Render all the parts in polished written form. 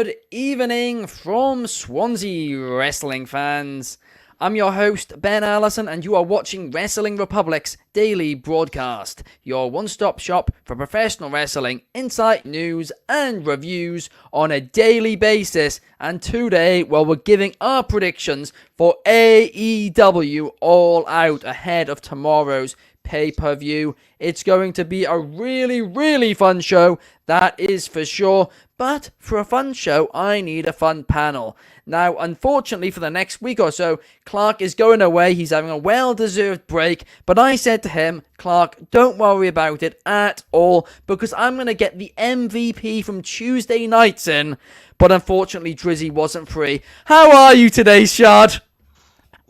Good evening from Swansea, wrestling fans. I'm your host, Ben Allison, and you are watching Wrestling Republic's daily broadcast, your one-stop shop for professional wrestling, insight, news, and reviews on a daily basis. And today, we're giving our predictions for AEW All Out ahead of tomorrow's pay-per-view. It's going to be a really, really fun show, that is for sure. But for a fun show, I need a fun panel. Now, unfortunately, for the next week or so, Clark is going away. He's having a well-deserved break. But I said to him, Clark, don't worry about it at all, because I'm going to get the MVP from Tuesday nights in. But unfortunately, Drizzy wasn't free. How are you today, Shad?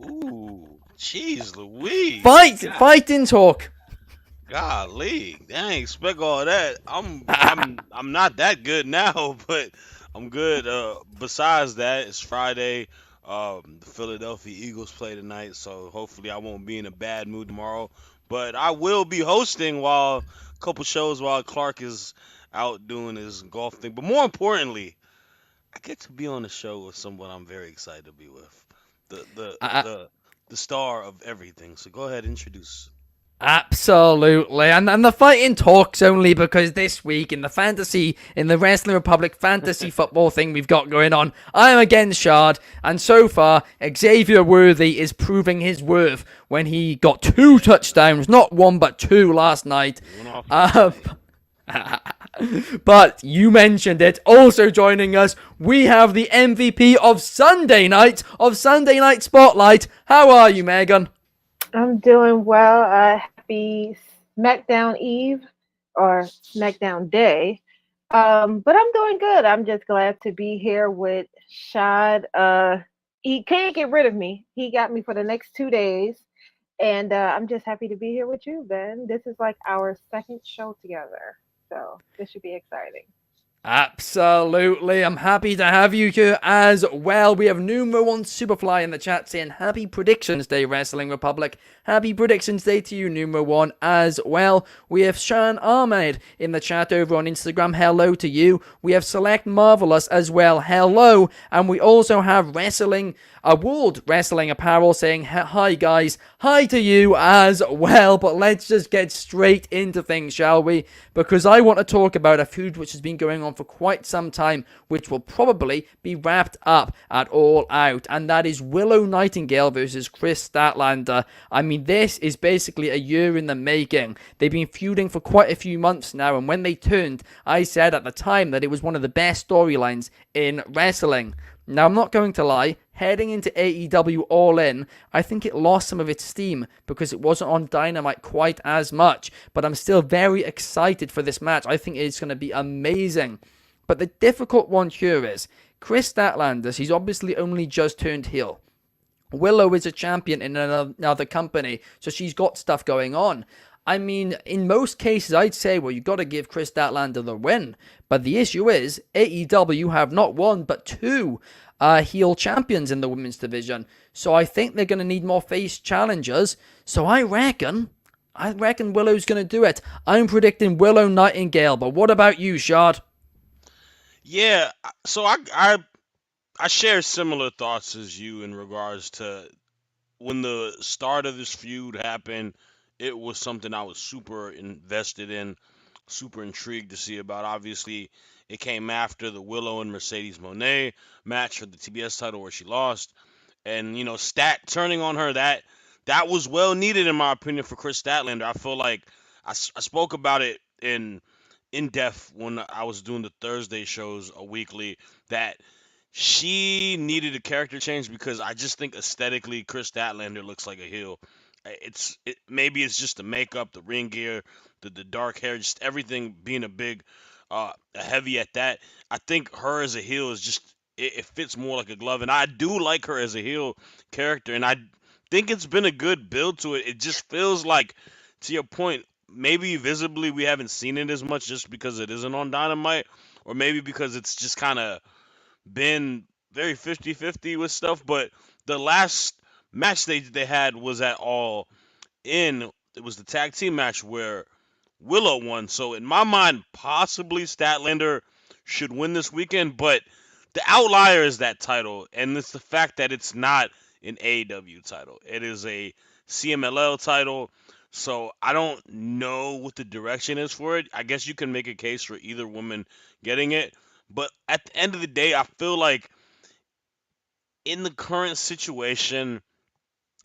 Ooh, jeez Louise. Fight and talk. Golly, I ain't expect all that. I'm not that good now, but I'm good. Besides that, it's Friday. The Philadelphia Eagles play tonight, so hopefully I won't be in a bad mood tomorrow. But I will be hosting while a couple shows while Clark is out doing his golf thing. But more importantly, I get to be on a show with someone I'm very excited to be with. The the I, the the star of everything. So go ahead, introduce. Absolutely, and the fighting talks only because this week in the Wrestling Republic fantasy football thing we've got going on, I'm against Shard, and so far, Xavier Worthy is proving his worth when he got 2 touchdowns, not 1 but 2 last night. Went off yesterday. But you mentioned it, also joining us, we have the MVP of Sunday Night Spotlight. How are you, Megan? I'm doing well. Happy SmackDown Eve or SmackDown Day. But I'm doing good. I'm just glad to be here with Shad. He can't get rid of me. He got me for the next 2 days. And I'm just happy to be here with you, Ben. This is like our second show together. So this should be exciting. Absolutely, I'm happy to have you here as well. We have numero one Superfly in the chat saying Happy Predictions Day, Wrestling Republic. Happy Predictions Day to you, numero one, as well. We have Shan Ahmed in the chat over on Instagram. Hello to you. We have Select Marvelous as well. Hello. And we also have World Wrestling Apparel saying hi, guys. Hi to you as well. But let's just get straight into things, shall we? Because I want to talk about a feud which has been going on for quite some time, which will probably be wrapped up at All Out, and that is Willow Nightingale versus Chris Statlander. I mean, this is basically a year in the making. They've been feuding for quite a few months now, and when they turned, I said at the time that it was one of the best storylines in wrestling. Now, I'm not going to lie, heading into AEW All In, I think it lost some of its steam because it wasn't on Dynamite quite as much, but I'm still very excited for this match. I think it's going to be amazing. But the difficult one here is, Chris Statlander, he's obviously only just turned heel. Willow is a champion in another company, so she's got stuff going on. I mean, in most cases, I'd say, well, you've got to give Chris Statlander the win. But the issue is, AEW have not one, but 2 heel champions in the women's division. So I think they're going to need more face challengers. So I reckon Willow's going to do it. I'm predicting Willow Nightingale. But what about you, Shard? Yeah, so I share similar thoughts as you in regards to when the start of this feud happened. It was something I was super invested in, super intrigued to see about. Obviously, it came after the Willow and Mercedes Moné match for the TBS title where she lost, and Stat turning on her, that was well needed in my opinion for Chris Statlander. I feel like I spoke about it in depth when I was doing the Thursday shows a weekly, that she needed a character change because I just think aesthetically Chris Statlander looks like a heel. Maybe it's just the makeup, the ring gear, the dark hair, just everything being a heavy at that. I think her as a heel is just it fits more like a glove, and I do like her as a heel character, and I think it's been a good build to it. It just feels like, to your point, maybe visibly we haven't seen it as much just because it isn't on Dynamite, or maybe because it's just kind of been very 50-50 with stuff. But the last match they had was at All In. It was the tag team match where Willow won. So in my mind, possibly Statlander should win this weekend. But the outlier is that title, and it's the fact that it's not an AEW title. It is a CMLL title. So I don't know what the direction is for it. I guess you can make a case for either woman getting it, but at the end of the day, I feel like in the current situation,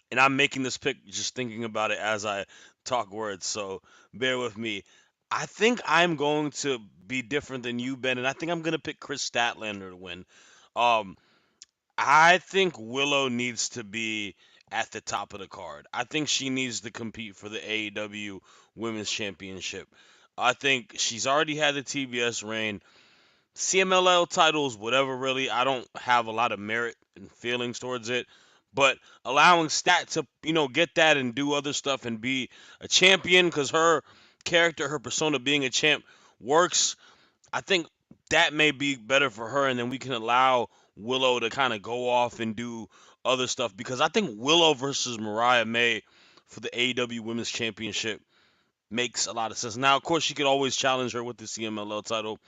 and I'm making this pick just thinking about it as I talk words, so bear with me. I think I'm going to be different than you, Ben, and I think I'm going to pick Chris Statlander to win. Um, I think Willow needs to be at the top of the card. I think she needs to compete for the AEW Women's Championship. I think she's already had the TBS reign. CMLL titles, whatever, really, I don't have a lot of merit and feelings towards it. But allowing Stat to, get that and do other stuff and be a champion because her character, her persona being a champ works, I think that may be better for her. And then we can allow Willow to kind of go off and do other stuff because I think Willow versus Mariah May for the AEW Women's Championship makes a lot of sense. Now, of course, she could always challenge her with the CMLL title.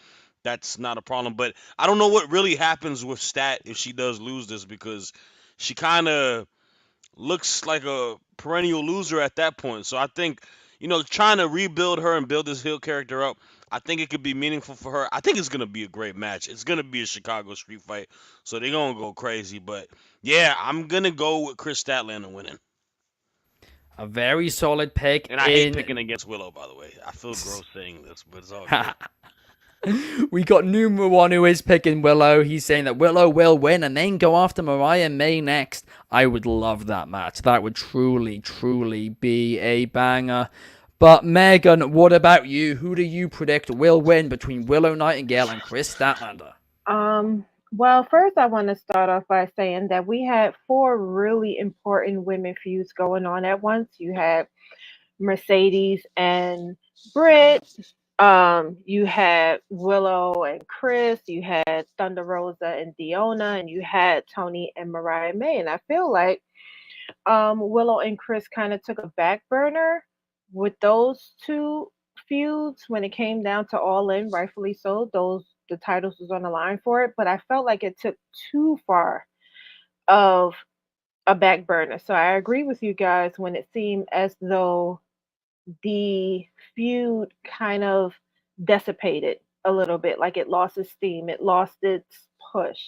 That's not a problem. But I don't know what really happens with Stat if she does lose this because she kind of looks like a perennial loser at that point. So I think, trying to rebuild her and build this heel character up, I think it could be meaningful for her. I think it's going to be a great match. It's going to be a Chicago street fight. So they're going to go crazy. But yeah, I'm going to go with Chris Statlander winning. A very solid pick And I hate picking against Willow, by the way. I feel gross saying this, but it's all good. We got numero one who is picking Willow. He's saying that Willow will win and then go after Mariah May next. I would love that match. That would truly, truly be a banger. But Megan, what about you? Who do you predict will win between Willow Nightingale and Chris Statlander? Well, first I want to start off by saying that we had four really important women feuds going on at once. You had Mercedes and Britt. You had Willow and Chris. You had Thunder Rosa and Diona, and you had Tony and Mariah May. And I feel like Willow and Chris kind of took a back burner with those two feuds when it came down to All In, rightfully so. The titles was on the line for it, but I felt like it took too far of a back burner. So I agree with you guys when it seemed as though the feud kind of dissipated a little bit, like it lost its steam, it lost its push.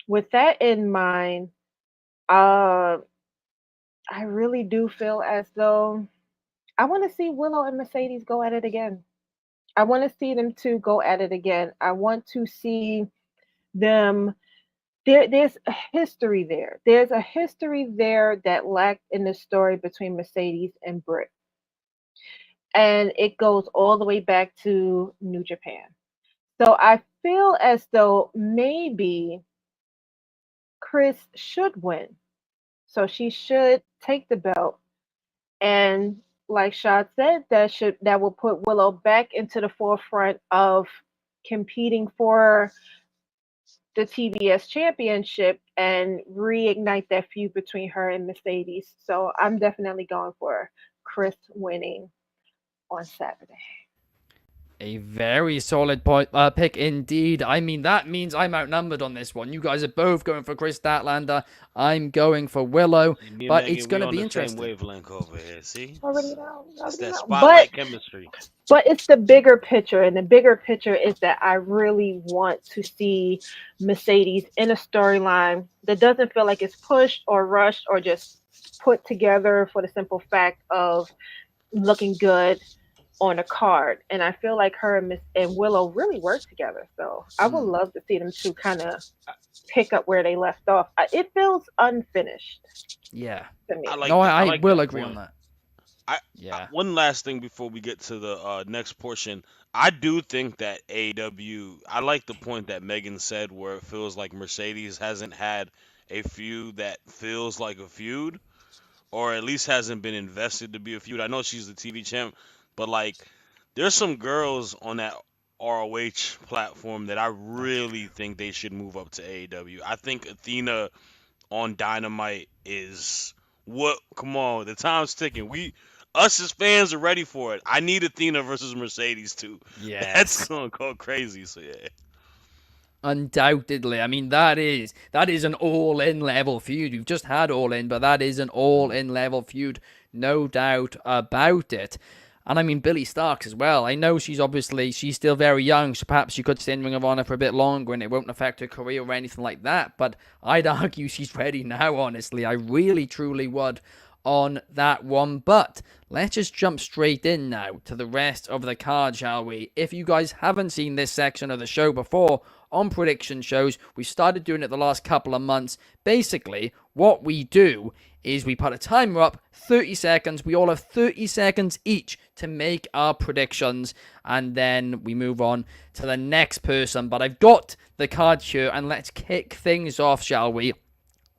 With that in mind, uh, I really do feel as though I want to see Willow and Mercedes go at it again. I want to see them two go at it again. I want to see them. There's a history there. There's a history there that lacked in the story between Mercedes and Britt. And it goes all the way back to New Japan. So I feel as though maybe Chris should win. So she should take the belt. And like Shad said, that will put Willow back into the forefront of competing for the TBS championship and reignite that feud between her and Mercedes. So I'm definitely going for Chris winning on Saturday. A very solid pick indeed. I mean, that means I'm outnumbered on this one. You guys are both going for Chris Statlander. I'm going for Willow. But it's going to be interesting. Same wavelength over here. See, already know. It's that spotlight chemistry. But it's the bigger picture, and the bigger picture is that I really want to see Mercedes in a storyline that doesn't feel like it's pushed or rushed or just put together for the simple fact of looking good on a card. And I feel like her and Willow really work together. So I would love to see them two kind of pick up where they left off. It feels unfinished. Yeah. To me. I will agree on that. One last thing before we get to the next portion. I do think that AEW, I like the point that Megan said where it feels like Mercedes hasn't had a feud that feels like a feud, or at least hasn't been invested to be a feud. I know she's the TV champ, but like there's some girls on that ROH platform that I really think they should move up to AEW. I think Athena on Dynamite is what, come on, the time's ticking. Us as fans are ready for it. I need Athena versus Mercedes too. Yes. That's gonna go crazy. So yeah. Undoubtedly. I mean, that is an all-in level feud. We've just had all-in, but that is an all-in level feud. No doubt about it. And I mean, Billy Starks as well. I know she's still very young, so perhaps she could stay in Ring of Honor for a bit longer and it won't affect her career or anything like that. But I'd argue she's ready now, honestly. I really, truly would on that one. But let's just jump straight in now to the rest of the card, shall we? If you guys haven't seen this section of the show before, on prediction shows, we started doing it the last couple of months. Basically, what we do is we put a timer up, 30 seconds. We all have 30 seconds each to make our predictions, and then we move on to the next person. But I've got the card here, and let's kick things off, shall we,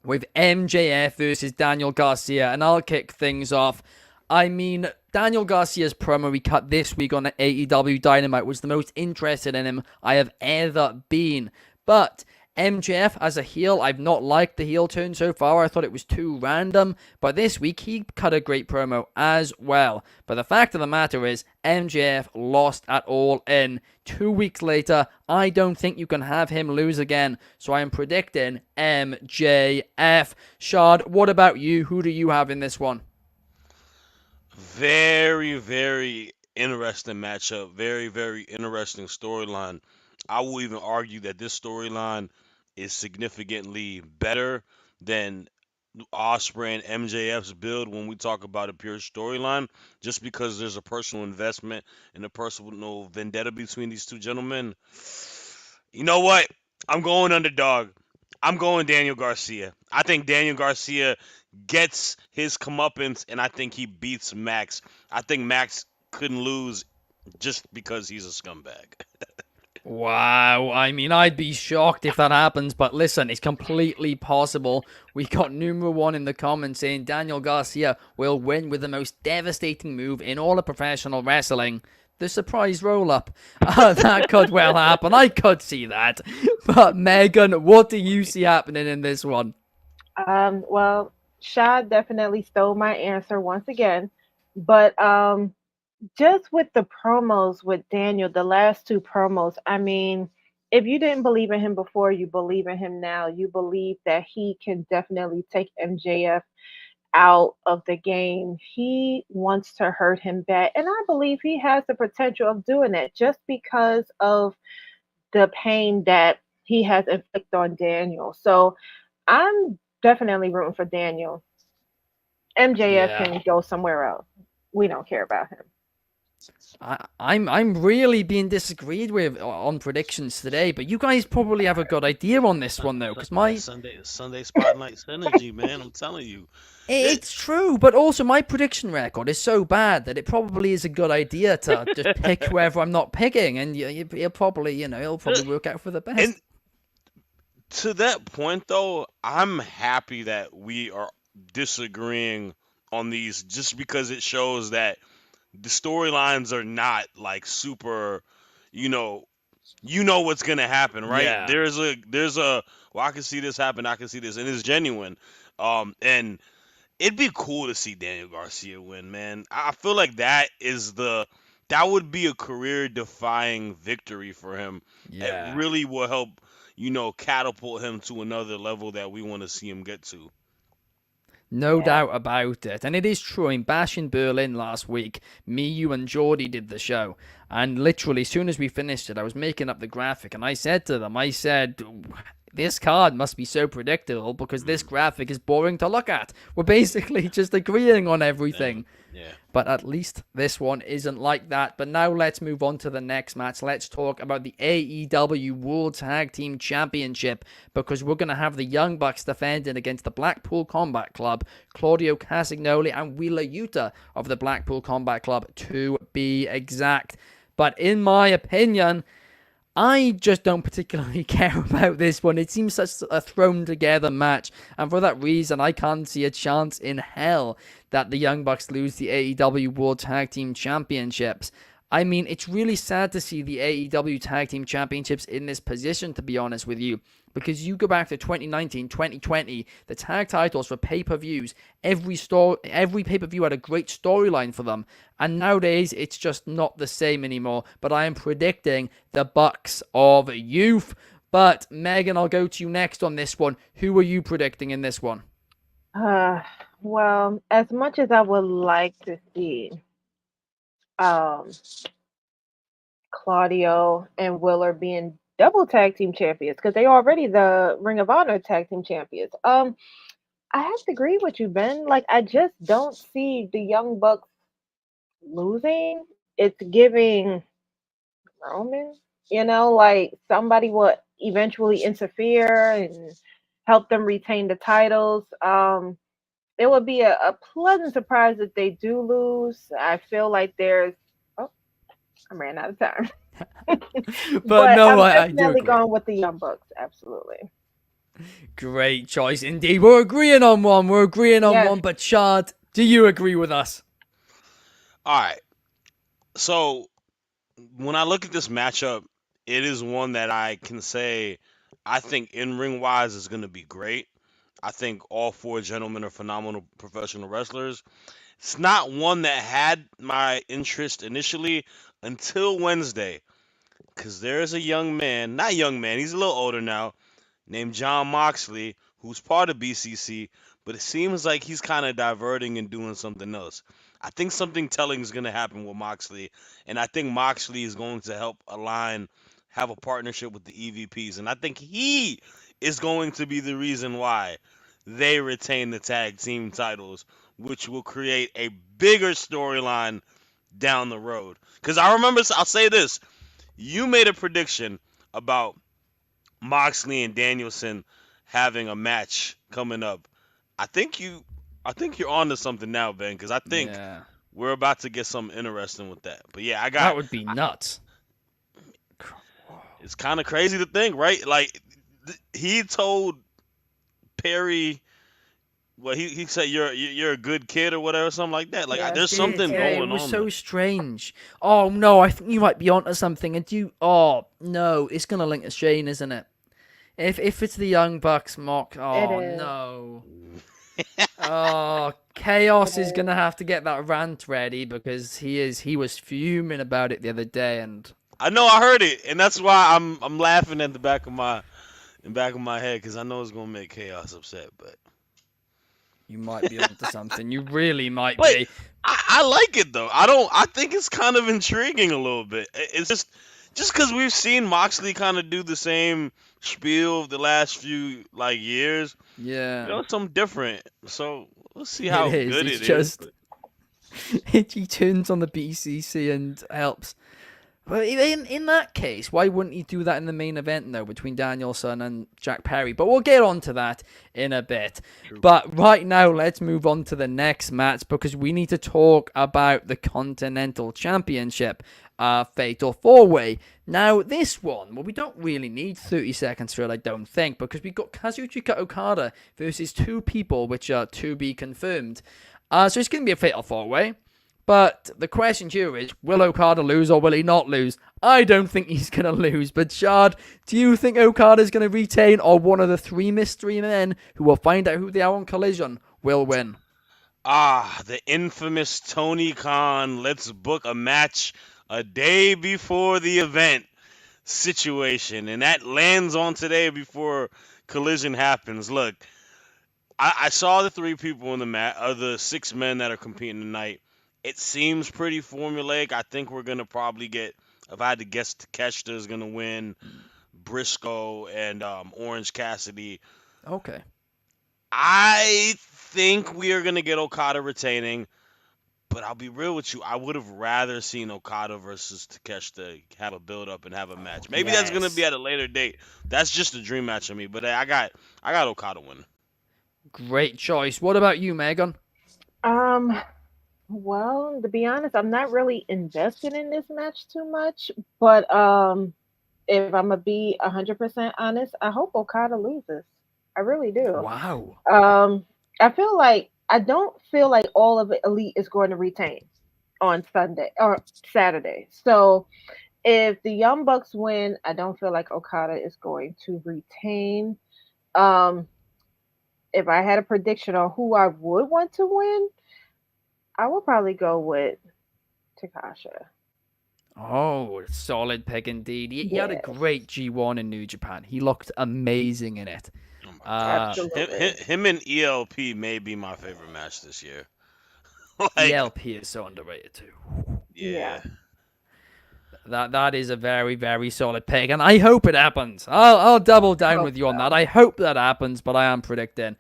with MJF versus Daniel Garcia, and I'll kick things off. I mean, Daniel Garcia's promo we cut this week on AEW Dynamite was the most interested in him I have ever been. But MJF as a heel, I've not liked the heel turn so far. I thought it was too random. But this week, he cut a great promo as well. But the fact of the matter is, MJF lost at All In. 2 weeks later, I don't think you can have him lose again. So I am predicting MJF. Shad, what about you? Who do you have in this one? Very, very interesting matchup. Very, very interesting storyline. I will even argue that this storyline is significantly better than Osprey and MJF's build when we talk about a pure storyline, just because there's a personal investment and a personal vendetta between these two gentlemen. You know what? I'm going underdog. I'm going Daniel Garcia. I think Daniel Garcia gets his comeuppance, and I think he beats Max. I think Max couldn't lose just because he's a scumbag. Wow, I mean, I'd be shocked if that happens, but listen, it's completely possible. We got number one in the comments saying Daniel Garcia will win with the most devastating move in all of professional wrestling, the surprise roll-up. That could well happen, I could see that. But Megan, what do you see happening in this one? Well, Shad definitely stole my answer once again, but just with the promos with Daniel, the last two promos, I mean, if you didn't believe in him before, you believe in him now. You believe that he can definitely take MJF out of the game. He wants to hurt him bad, and I believe he has the potential of doing it just because of the pain that he has inflicted on Daniel. So I'm definitely rooting for Daniel. MJF Yeah. can go somewhere else. We don't care about him. I'm really being disagreed with on predictions today, but you guys probably have a good idea on this one though, because my Sunday Spotlight Synergy, man. I'm telling you. it's true, but also my prediction record is so bad that it probably is a good idea to just pick whoever I'm not picking, and it'll probably work out for the best. And to that point, though, I'm happy that we are disagreeing on these, just because it shows that the storylines are not like super, you know, what's gonna happen, right? Yeah. There's a well, I can see this happen, I can see this, and it's genuine. And it'd be cool to see Daniel Garcia win, man. I feel like that would be a career defying victory for him. Yeah. It really will help, catapult him to another level that we want to see him get to. No doubt about it. And it is true. In Bash in Berlin last week, me, you, and Geordie did the show. And literally, as soon as we finished it, I was making up the graphic. And I said to them, this card must be so predictable because this graphic is boring to look at. We're basically just agreeing on everything. Yeah. But at least this one isn't like that. But now let's move on to the next match. Let's talk about the AEW World Tag Team Championship, because we're going to have the Young Bucks defending against the Blackpool Combat Club, Claudio Castagnoli and Wheeler Yuta of the Blackpool Combat Club, to be exact. But in my opinion, I just don't particularly care about this one. It seems such a thrown together match, and for that reason, I can't see a chance in hell that the Young Bucks lose the AEW World Tag Team Championships. I mean, it's really sad to see the AEW Tag Team Championships in this position, to be honest with you, because you go back to 2019, 2020, the tag titles for pay-per-views, every pay-per-view had a great storyline for them, and nowadays it's just not the same anymore. But I am predicting the Bucks of Youth But Megan, I'll go to you next on this one. Who are you predicting in this one? Well, as much as I would like to see um, Claudio and Willer being double tag team champions, because they already the Ring of Honor tag team champions. I have to agree with you, Ben. Like, I just don't see the Young Bucks losing. It's giving Roman, like somebody will eventually interfere and help them retain the titles. It would be a pleasant surprise if they do lose. I feel like there's. Oh, I ran out of time. But But no, I'm I do definitely agree. going with the Young Bucks. Absolutely. Great choice indeed. We're agreeing on one. Yes. But Shad, do you agree with us? All right. So when I look at this matchup, it is one that I can say I think in ring wise is going to be great. I think all four gentlemen are phenomenal professional wrestlers. It's not one that had my interest initially until Wednesday, because there's a young man, not young man, he's a little older now, named John Moxley, who's part of BCC, but it seems like he's kind of diverting and doing something else. I think something telling is going to happen with Moxley, and I think Moxley is going to help align, have a partnership with the EVPs, and I think he is going to be the reason why they retain the tag team titles, which will create a bigger storyline down the road. Because I remember, I'll say this: you made a prediction about Moxley and Danielson having a match coming up. I think you, I think you're on to something now, Ben, because I think Yeah, we're about to get something interesting with that. But yeah, that would be nuts. it's kind of crazy to think, right? Like he told Perry, well, he said you're a good kid or whatever, something like that. Like Yeah. there's Did, something yeah, it going was on so there. strange. Oh no, I think you might be onto something. And you, oh no, it's gonna link to Shane, isn't it? If it's the Young Bucks mock, It oh is. no. Oh, Chaos It is is. gonna have to get that rant ready because he was fuming about it the other day, and I know I heard it, and that's why I'm laughing at the back of my head because I know it's gonna make Chaos upset, but. you might be onto something. You really might But be. I like it though. I don't. I think it's kind of intriguing a little bit. It's just because we've seen Moxley kind of do the same spiel the last few like years. Yeah, It's something different. So we'll see it how is. good It's it is. just he turns on the BCC and helps. But in that case, why wouldn't he do that in the main event, though, between Danielson and Jack Perry? But we'll get on to that in a bit. True. But right now, let's move on to the next match because we need to talk about the Continental Championship Fatal 4-Way. Now, this one, well, we don't really need 30 seconds for it, I don't think, because we've got Kazuchika Okada versus two people which are to be confirmed. So it's going to be a Fatal 4-Way. But the question here is, will Okada lose or will he not lose? I don't think he's going to lose. But Shad, do you think Okada's going to retain or one of the three mystery men who will find out who they are on Collision will win? The infamous Tony Khan. Let's book a match a day before the event situation, and that lands on today before Collision happens. Look, I saw the three people in the mat, the six men that are competing tonight. It seems pretty formulaic. I think we're gonna probably get. If I had to guess, Takeshita is gonna win. Briscoe and Orange Cassidy. Okay. I think we are gonna get Okada retaining. But I'll be real with you. I would have rather seen Okada versus Takeshita have a build up and have a match. Maybe that's gonna be Yes. at a later date. That's just a dream match for me. But I got Okada winning. Great choice. What about you, Megan? Um. Well, to be honest, I'm not really invested in this match too much. But if I'm gonna be 100% honest, I hope Okada loses. I really do. Wow. Um, I don't feel like all of Elite is going to retain on Sunday or Saturday. So if the Young Bucks win, I don't feel like Okada is going to retain. Um, if I had a prediction on who I would want to win, I would probably go with Takasha. Oh, solid pick indeed. He had a Yes, great G1 in New Japan. He looked amazing in it. Oh my Uh, gosh, absolutely. him and ELP may be my favorite match this year. Like, ELP is so underrated too. yeah. Yeah, That is a very very solid pick, and I hope it happens. I'll double I down hope with you on that. so. I hope that happens, but I am predicting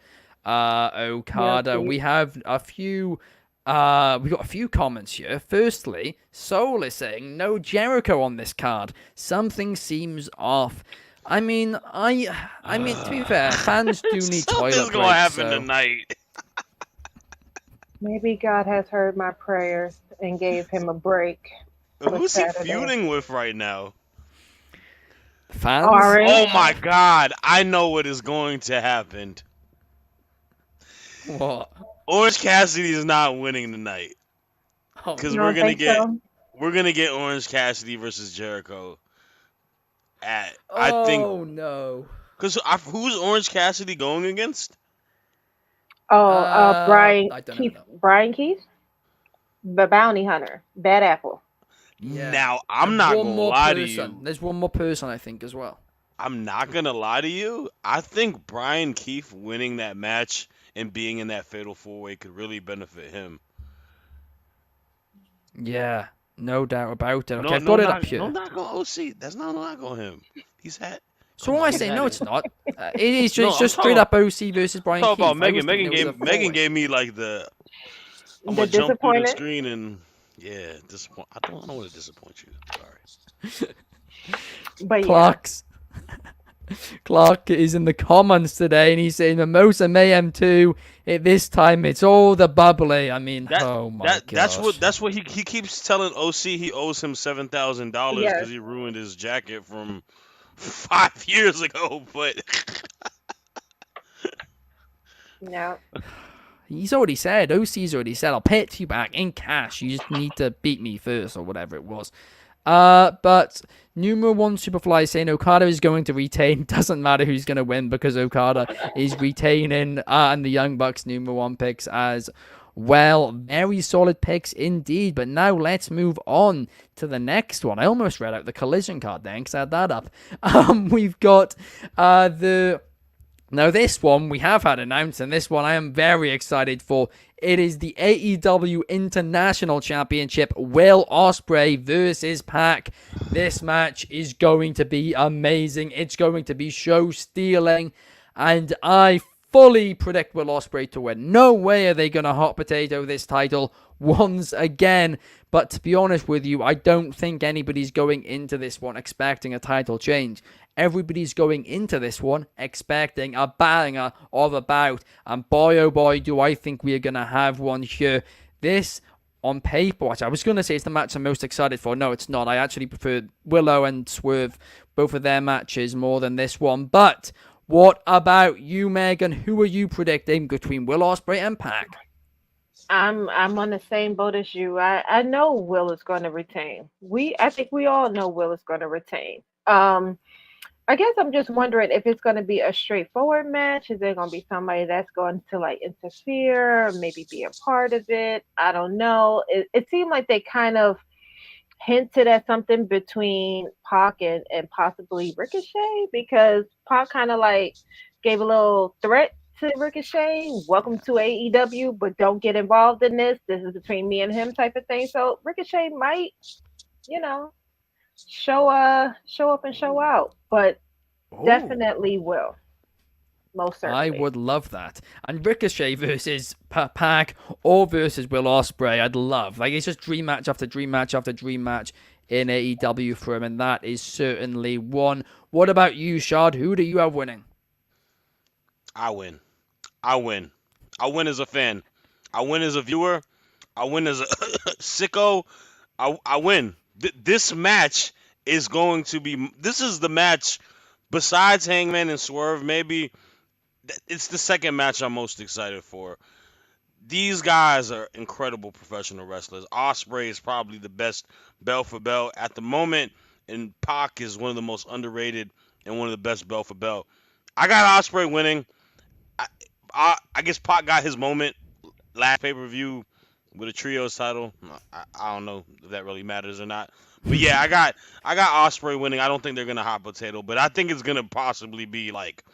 Yep. Okada. We have a few. We got a few comments here. Firstly, Soul is saying no Jericho on this card. Something seems off. I mean, to be fair, fans do need Something's toilet gonna breaks, happen so tonight. Maybe God has heard my prayers and gave him a break for Who's he Saturday. feuding with right now? fans. Oh Orange. my God, I know what is going to happen. What? Orange Cassidy is not winning tonight Oh because You no. don't think so? we're gonna get Orange Cassidy versus Jericho at I think Oh no. because who's Orange Cassidy going against? Oh, Brian I don't even Keith. know. Brian Keith, the bounty hunter, Bad Apple. Yeah. Now I'm And not one gonna more lie to person. you. There's one more person, I think, as well. I'm not gonna lie to you. I think Brian Keith winning that match and being in that fatal four way could really benefit him. Yeah, no doubt about it. Okay, No, I've got no, it up not no, here. not on OC. That's not knock on him. He's had. So Come what am on, I he's saying? had No, it. it's not. It is just, No, it's just straight up OC versus I'm Brian talking about Keith. I Megan. was thinking it was a Megan four-way. gave me like the. I'm The gonna jump through the disappointed. screen and yeah, disappoint. I don't want to disappoint you. Sorry. But yeah, Clark's Clark is in the comments today, and he's saying Mimosa Mayhem 2. At this time, it's all the bubbly. I mean, That oh my gosh. that's what he keeps telling OC he owes him $7,000 yes. because he ruined his jacket from 5 years ago. But No. He's already said, OC's already said, I'll pay it to you back in cash. You just need to beat me first, or whatever it was. But numero one Superfly saying Okada is going to retain. Doesn't matter who's going to win because Okada is retaining. And the Young Bucks numero one picks as well. Very solid picks indeed. But now let's move on to the next one. I almost read out the collision card then because I had that up. We've got the... Now, this one we have had announced, and this one I am very excited for. It is the AEW International Championship, Will Ospreay versus Pac. This match is going to be amazing. It's going to be show-stealing, and I fully predict Will Ospreay to win. No way are they going to hot potato this title once again. But to be honest with you, I don't think anybody's going into this one expecting a title change. Everybody's going into this one expecting a banger of a bout. And boy, oh boy, do I think we are going to have one here. This, on paper, I was going to say it's the match I'm most excited for. No, it's not. I actually prefer Willow and Swerve, both of their matches, more than this one. But what about you, Megan? Who are you predicting between Will Ospreay and Pac? I'm on the same boat as you. I know Will is going to retain. I think we all know Will is going to retain. I guess I'm just wondering if it's going to be a straightforward match. Is there going to be somebody that's going to like interfere, maybe be a part of it? I don't know. It seemed like they kind of hinted at something between Pac and possibly Ricochet because Pac kind of like gave a little threat to Ricochet. Welcome to AEW, but don't get involved in this. This is between me and him type of thing. So Ricochet might, you know, show up and show out, but Oh, definitely will. Most I certainly. would love that. And Ricochet versus Pac or versus Will Ospreay, I'd love. Like, it's just dream match after dream match after dream match in AEW for him, and that is certainly one. What about you, Shad? Who do you have winning? I win. I win. I win as a fan. I win as a viewer. I win as a sicko. I win. This match is going to be. This is the match. Besides Hangman and Swerve, maybe it's the second match I'm most excited for. These guys are incredible professional wrestlers. Osprey is probably the best bell for bell at the moment, and Pac is one of the most underrated and one of the best bell for bell. I got Osprey winning. I, I guess Pac got his moment last pay per view with a trios title. I don't know if that really matters or not, But yeah, I got Osprey winning. I don't think they're gonna hot potato, but I think it's gonna possibly be like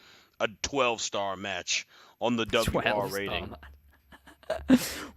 a 12-star match on the WR 12 star. rating.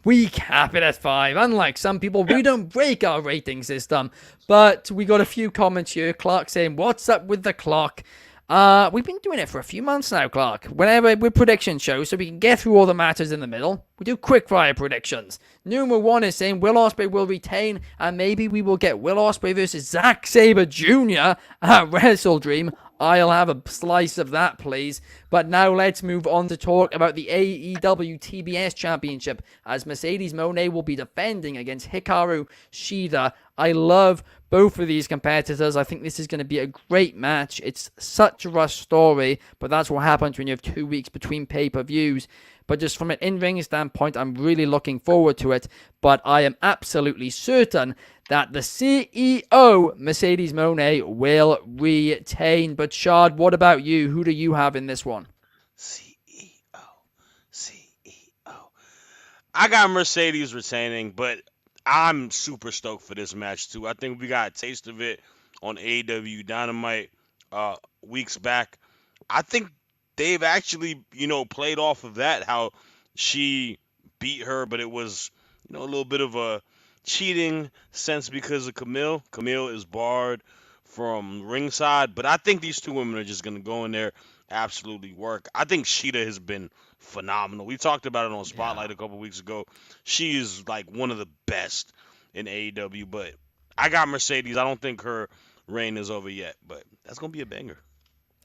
We cap it at 5. Unlike some people, we don't break our rating system. But we got a few comments here. Clark saying, "What's up with the clock?" We've been doing it for a few months now, Clark. Whenever we're prediction shows, so we can get through all the matters in the middle, we do quick fire predictions. Number 1 is saying Will Ospreay will retain, and maybe we will get Will Ospreay versus Zack Sabre Jr. at Wrestle Dream. I'll have a slice of that, please. But now let's move on to talk about the AEW TBS Championship, as Mercedes Moné will be defending against Hikaru Shida. I love both of these competitors. I think this is going to be a great match. It's such a rush story, but that's what happens when you have 2 weeks between pay-per-views. But just from an in-ring standpoint, I'm really looking forward to it. But I am absolutely certain that the CEO, Mercedes Moné, will retain. But Shad, what about you? Who do you have in this one? CEO, CEO. I got Mercedes retaining, but I'm super stoked for this match too. I think we got a taste of it on AEW Dynamite weeks back. I think they've actually, played off of that, how she beat her, but it was, a little bit of a cheating sense because of Camille. Camille is barred from ringside, but I think these two women are just going to go in there, absolutely work. I think Sheeta has been phenomenal. We talked about it on Spotlight a couple weeks ago. She is like one of the best in AEW, but I got Mercedes. I don't think her reign is over yet, but that's going to be a banger.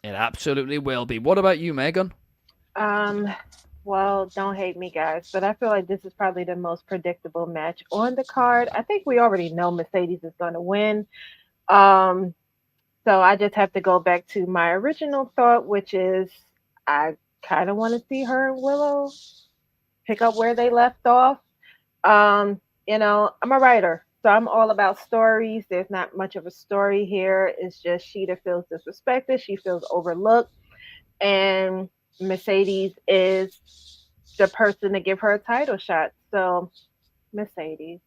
It absolutely will be. What about you, Megan? Um, well, don't hate me, guys, but I feel like this is probably the most predictable match on the card. I think we already know Mercedes is going to win. Um, so I just have to go back to my original thought, which is I kind of want to see her and Willow pick up where they left off. I'm a writer, so I'm all about stories. There's not much of a story here. It's just Sheeta feels disrespected, she feels overlooked, and Mercedes is the person to give her a title shot. So, Mercedes.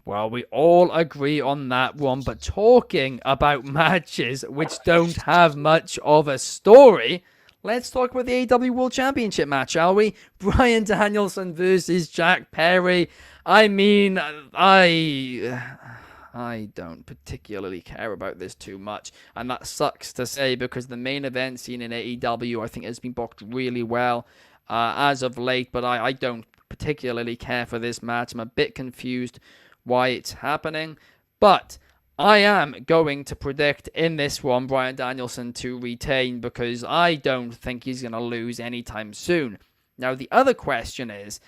Well, we all agree on that one, but talking about matches which don't have much of a story, let's talk about the AEW World Championship match, shall we? Bryan Danielson versus Jack Perry. I mean, I don't particularly care about this too much, and that sucks to say because the main event scene in AEW, I think, has been booked really well as of late, but I don't particularly care for this match. I'm a bit confused why it's happening, but I am going to predict in this one Bryan Danielson to retain because I don't think he's going to lose anytime soon. Now, the other question is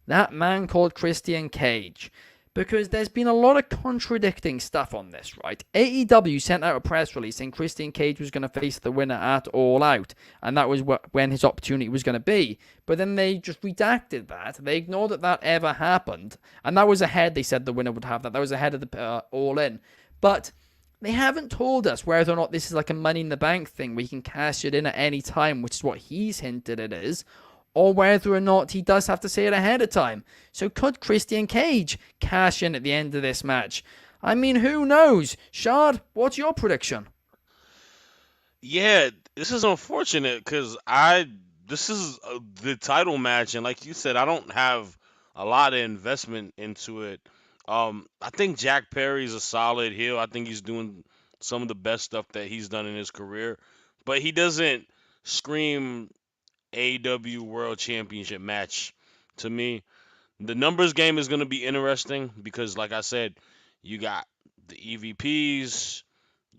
that man called Christian Cage, because there's been a lot of contradicting stuff on this, right? AEW sent out a press release saying Christian Cage was going to face the winner at All Out, and that was when his opportunity was going to be. But then they just redacted that. They ignored that ever happened, and that was ahead. They said the winner would have that. That was ahead of the All In. But they haven't told us whether or not this is like a Money in the Bank thing where you can cash it in at any time, which is what he's hinted it is, or whether or not he does have to say it ahead of time. So could Christian Cage cash in at the end of this match? I mean, who knows? Shad, what's your prediction? Yeah, this is unfortunate because this is the title match, and like you said, I don't have a lot of investment into it. I think Jack Perry's a solid heel. I think he's doing some of the best stuff that he's done in his career, but he doesn't scream AEW World Championship match to me. The numbers game is going to be interesting because, like I said, you got the EVPs,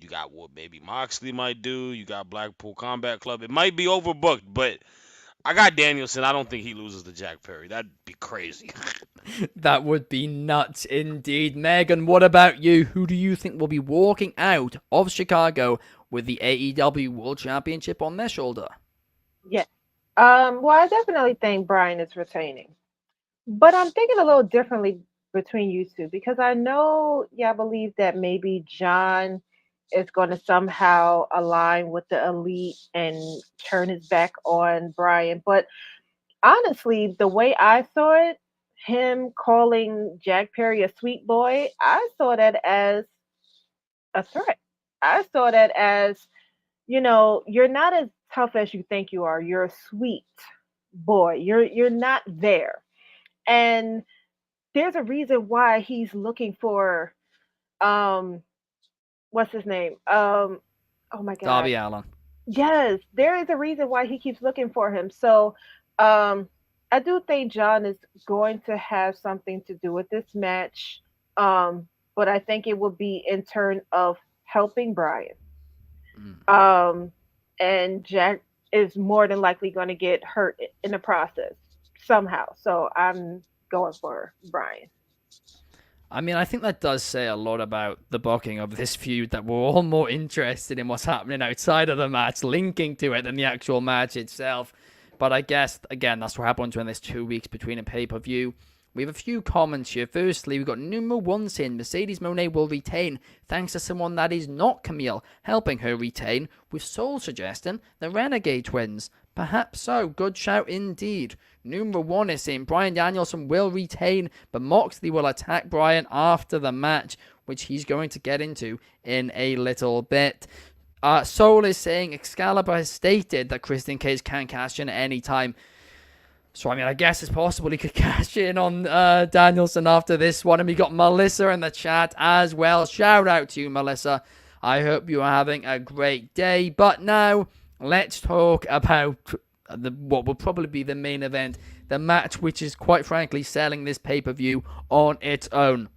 you got what maybe Moxley might do, you got Blackpool Combat Club. It might be overbooked, but I got Danielson. I don't think he loses to Jack Perry. That'd be crazy. That would be nuts indeed. Megan, what about you? Who do you think will be walking out of Chicago with the AEW World Championship on their shoulder? Yes. Well, I definitely think Brian is retaining. But I'm thinking a little differently between you two because I know, yeah, I believe that maybe John is going to somehow align with the elite and turn his back on Brian. But honestly, the way I saw it, him calling Jack Perry a sweet boy, I saw that as a threat. I saw that as, you're not as tough as you think you are. You're a sweet boy. You're not there. And there's a reason why he's looking for um what's his name? Oh my god. Darby Allin. Yes, there is a reason why he keeps looking for him. So, um, I do think John is going to have something to do with this match. But I think it will be in turn of helping Brian. Mm. Um, and Jack is more than likely going to get hurt in the process somehow. So I'm going for Brian. I mean, I think that does say a lot about the booking of this feud, that we're all more interested in what's happening outside of the match, linking to it, than the actual match itself. But I guess, again, that's what happens when there's 2 weeks between a pay-per-view. We have a few comments here. Firstly, we've got number one saying Mercedes Moné will retain thanks to someone that is not Camille helping her retain, with Soul suggesting the Renegade Twins. Perhaps so. Good shout indeed. Number one is saying Bryan Danielson will retain, but Moxley will attack Bryan after the match, which he's going to get into in a little bit. Soul is saying Excalibur has stated that Christian Cage can cash in at any time. So, I mean, I guess it's possible he could cash in on Danielson after this one. And we got Melissa in the chat as well. Shout out to you, Melissa. I hope you are having a great day. But now, let's talk about what will probably be the main event. The match which is, quite frankly, selling this pay-per-view on its own.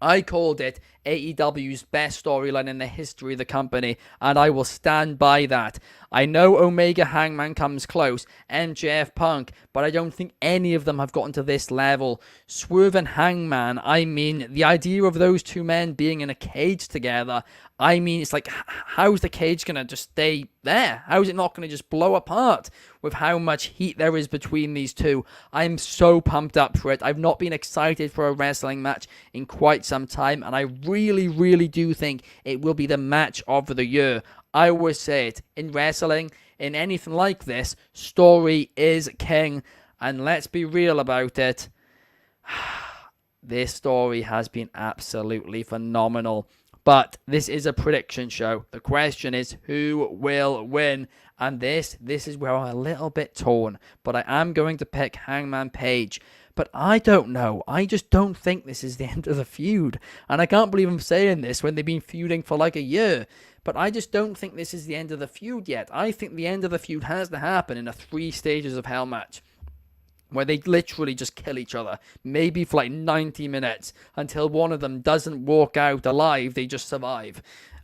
I called it AEW's best storyline in the history of the company, and I will stand by that. I know Omega Hangman comes close, MJF Punk, but I don't think any of them have gotten to this level. Swerve and Hangman, I mean, the idea of those two men being in a cage together, I mean, it's like, how's the cage going to just stay there? How is it not going to just blow apart with how much heat there is between these two? I'm so pumped up for it. I've not been excited for a wrestling match in quite some time, and I really, really do think it will be the match of the year. I always say it, in wrestling, in anything like this, story is king, and let's be real about it. This story has been absolutely phenomenal. But this is a prediction show. The question is, who will win? And this is where I'm a little bit torn. But I am going to pick Hangman Page. But I don't know. I just don't think this is the end of the feud. And I can't believe I'm saying this when they've been feuding for like a year. But I just don't think this is the end of the feud yet. I think the end of the feud has to happen in a 3 stages of hell match, where they literally just kill each other, maybe for like 90 minutes, until one of them doesn't walk out alive, they just survive.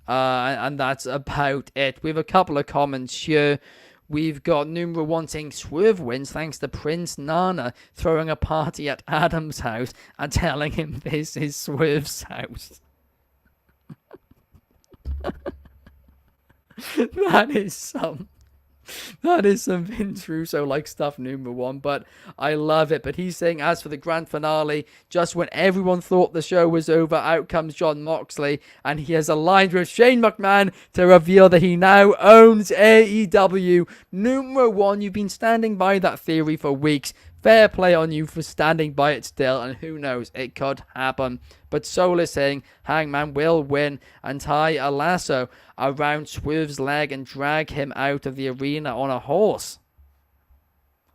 And that's about it. We have a couple of comments here. We've got number one saying Swerve wins thanks to Prince Nana throwing a party at Adam's house and telling him this is Swerve's house. That is some Vince Russo like stuff, number one, but I love it. But he's saying, as for the grand finale, just when everyone thought the show was over, out comes Jon Moxley, and he has aligned with Shane McMahon to reveal that he now owns AEW. Number one, you've been standing by that theory for weeks. Fair play on you for standing by it still, and who knows, it could happen. But Soul is saying Hangman will win and tie a lasso around Swerve's leg and drag him out of the arena on a horse.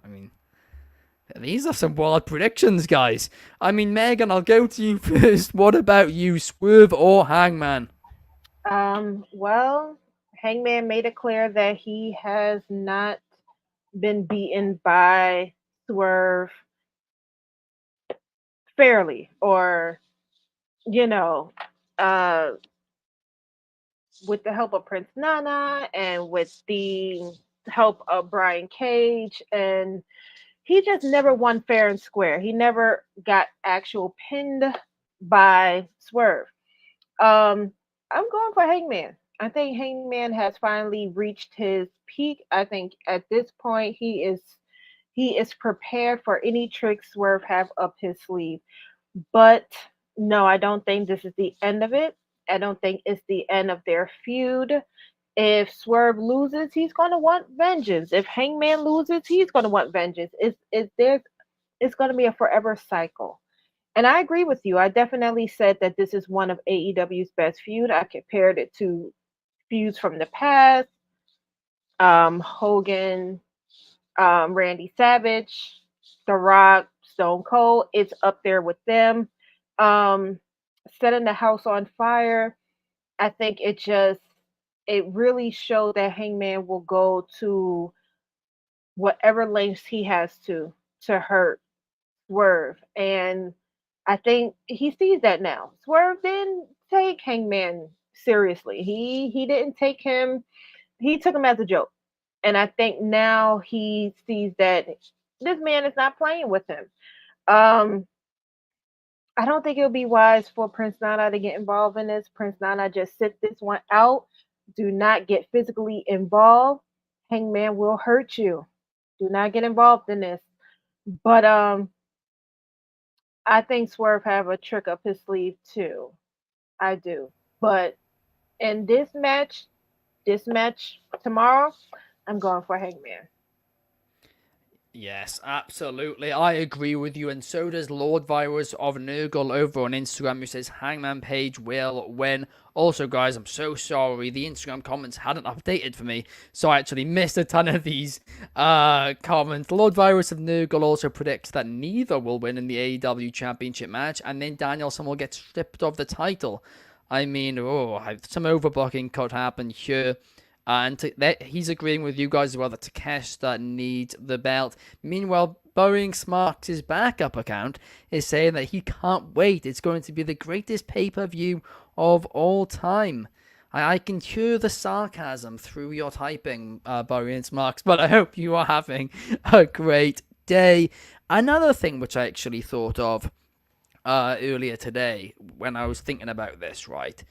I mean, these are some wild predictions, guys. I mean, Megan, I'll go to you first. What about you, Swerve or Hangman? Well, Hangman made it clear that he has not been beaten by Swerve fairly, or you know, uh, with the help of Prince Nana and with the help of Brian Cage, and he just never won fair and square. He never got actual pinned by Swerve. I'm going for Hangman. I think Hangman has finally reached his peak. I think at this point he is prepared for any trick Swerve have up his sleeve. But no, I don't think this is the end of it. I don't think it's the end of their feud. If Swerve loses, he's gonna want vengeance. If Hangman loses, he's gonna want vengeance. It's going to be a forever cycle. And I agree with you. I definitely said that this is one of AEW's best feud. I compared it to feuds from the past, Hogan, Randy Savage, The Rock, Stone Cold. It's up there with them. Um, Setting the house on fire. I think it really showed that Hangman will go to whatever lengths he has to hurt Swerve. And I think he sees that now. Swerve didn't take Hangman seriously. He didn't take him, he took him as a joke. And I think now he sees that this man is not playing with him. Um, I don't think it would be wise for Prince Nana to get involved in this. Prince Nana, just sit this one out. Do not get physically involved. Hangman will hurt you. Do not get involved in this. But I think Swerve have a trick up his sleeve too. I do. But in this match tomorrow, I'm going for Hangman. Yes, absolutely. I agree with you, and so does Lord Virus of Nurgle over on Instagram, who says Hangman Page will win. Also, guys, I'm so sorry. The Instagram comments hadn't updated for me, so I actually missed a ton of these comments. Lord Virus of Nurgle also predicts that neither will win in the AEW Championship match, and then Danielson will get stripped of the title. I mean, some overbooking could happen here. He's agreeing with you guys as well that Takeshita needs the belt. Meanwhile, Boeing Smarks' backup account is saying that he can't wait. It's going to be the greatest pay-per-view of all time. I can hear the sarcasm through your typing, Boeing Smarks, but I hope you are having a great day. Another thing which I actually thought of earlier today when I was thinking about this, right?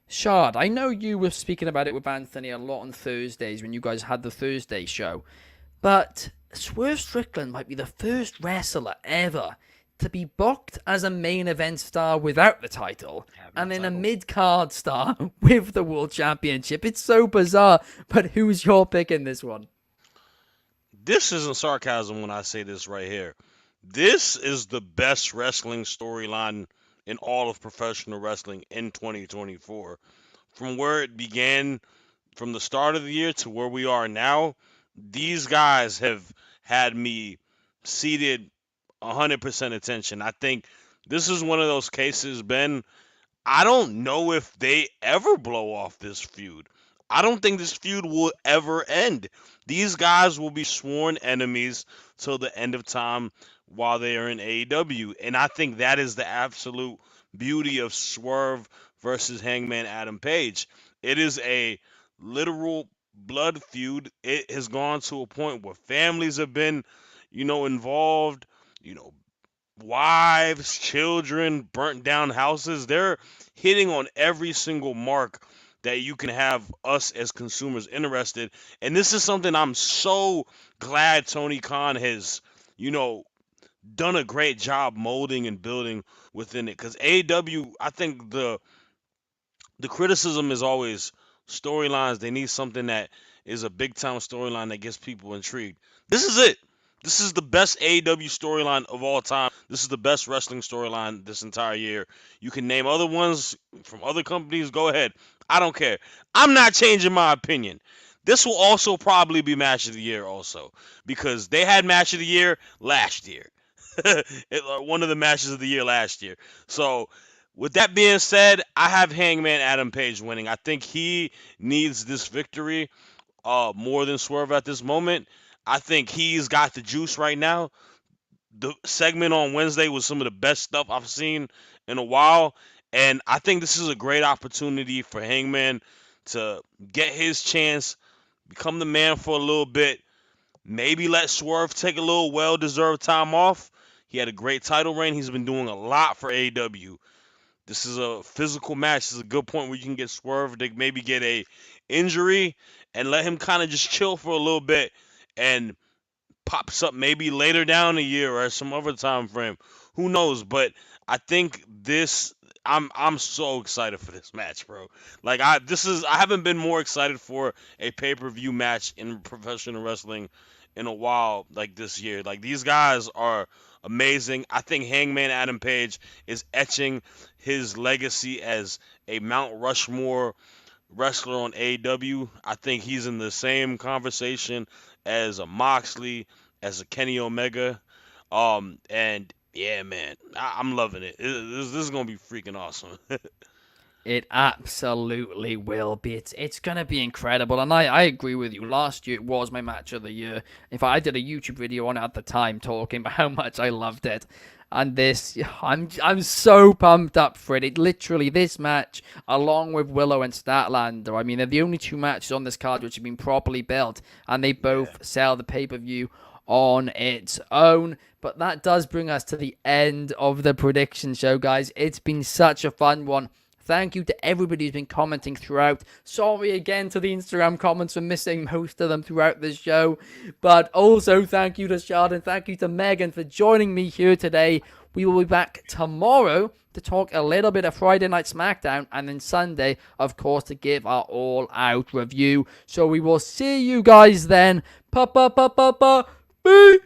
Shad, I know you were speaking about it with Anthony a lot on Thursdays when you guys had the Thursday show, but Swerve Strickland might be the first wrestler ever to be booked as a main event star without the title, and then a mid-card star with the World Championship. It's so bizarre, but who's your pick in this one? This isn't sarcasm when I say this right here. This is the best wrestling storyline in all of professional wrestling in 2024. From where it began, from the start of the year to where we are now, these guys have had me seated 100% attention. I think this is one of those cases, Ben. I don't know if they ever blow off this feud. I don't think this feud will ever end. These guys will be sworn enemies till the end of time while they are in AEW. And I think that is the absolute beauty of Swerve versus Hangman Adam Page. It is a literal blood feud. It has gone to a point where families have been, involved, you know, wives, children, burnt down houses. They're hitting on every single mark that you can have us as consumers interested. And this is something I'm so glad Tony Khan has, you know, done a great job molding and building within it. Because AEW, I think the criticism is always storylines. They need something that is a big time storyline that gets people intrigued. This is it. This is the best AEW storyline of all time. This is the best wrestling storyline this entire year. You can name other ones from other companies. Go ahead. I don't care. I'm not changing my opinion. This will also probably be match of the year also because they had match of the year last year. One of the matches of the year last year. So with that being said, I have Hangman Adam Page winning. I think he needs this victory more than Swerve at this moment. I think he's got the juice right now. The segment on Wednesday was some of the best stuff I've seen in a while. And I think this is a great opportunity for Hangman to get his chance, become the man for a little bit, maybe let Swerve take a little well deserved time off. He had a great title reign. He's been doing a lot for AEW. This is a physical match. This is a good point where you can get Swerve to maybe get a injury and let him kind of just chill for a little bit and pops up maybe later down the year or some other time frame. Who knows? But I think this I'm so excited for this match, bro. Like I haven't been more excited for a pay-per-view match in professional wrestling in a while like this year. Like these guys are amazing. I think Hangman Adam Page is etching his legacy as a Mount Rushmore wrestler on AEW. I think he's in the same conversation as a Moxley, as a Kenny Omega. And yeah, man, I'm loving it. This is gonna be freaking awesome. It absolutely will be. It's going to be incredible. And I agree with you. Last year, it was my match of the year. In fact, I did a YouTube video on it at the time talking about how much I loved it. And this, I'm so pumped up for it. It literally, this match, along with Willow and Statlander, I mean, they're the only two matches on this card which have been properly built. And they both sell the pay-per-view on its own. But that does bring us to the end of the prediction show, guys. It's been such a fun one. Thank you to everybody who's been commenting throughout. Sorry again to the Instagram comments for missing most of them throughout the show. But also thank you to Shad and thank you to Megan for joining me here today. We will be back tomorrow to talk a little bit of Friday Night SmackDown. And then Sunday, of course, to give our All Out review. So we will see you guys then. Peace.